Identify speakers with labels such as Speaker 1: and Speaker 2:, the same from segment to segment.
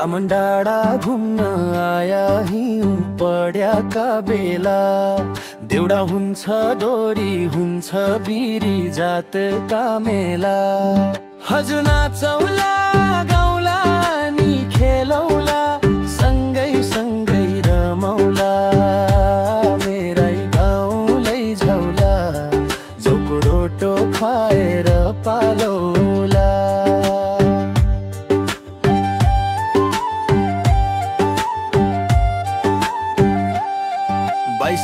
Speaker 1: बामन डाँडा घुम्न आया हिउँ पड्याका बेला देउडा हुन्छ डोरी हुन्छ बिरी जातका मेला हजुर नाचौला गाउला नि खेलौला सँगै सँगै रमौला मेरै गाउँ लैजाउला जौको रोटो खुवाएर पालौला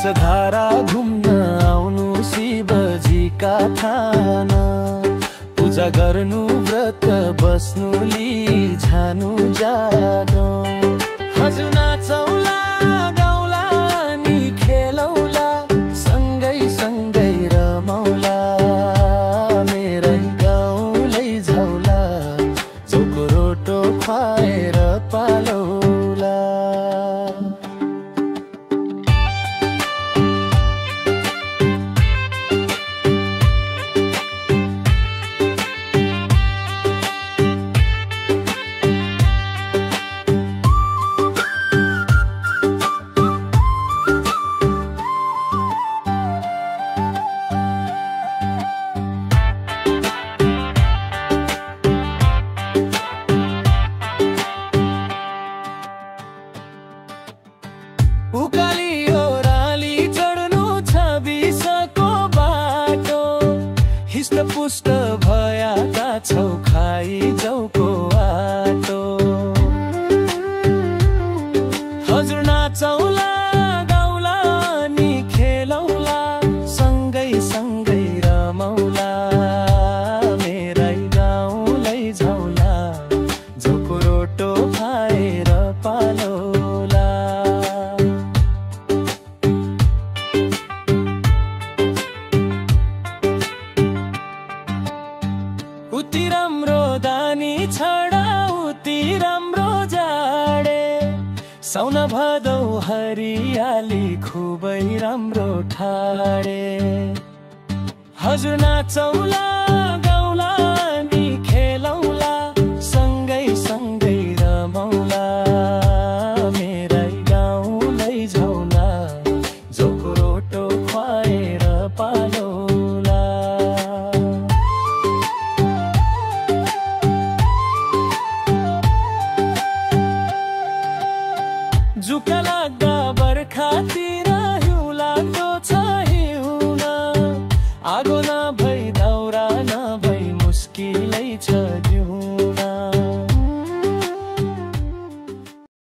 Speaker 1: धारा घुम्न आउनु शिवजीका थान पूजा गर्नु व्रत बस्नु लिझानु जानु हजुर नाचौला गाउला नि खेलौला सँगै सँगै रमौला मेरै गाउँ लैजाउला जौको रोटो खुवाएर पालौला उकाली ओह्राली चढ्नु छ बिसको बाटो हिष्टपुष्ट भएका छौ खाइ जाउको आटो हजुर नाचौला गाउला नि खेलौला सँगै सँगै रमौला मेरै गाउँ लैजाउला जौको रोटो खाएर पालौला उति राम्रो दानी छडा उति राम्रो जाडे साउन भदौ हरियाली खुबै राम्रो ठाडे हजुर नाचौला गाउला नि खेलौला सँगै सँगै रमौला मेरै गाउँ लैजाउला जौको रोटो खुवाएर पालौला जुका लाग्दा बर्खाती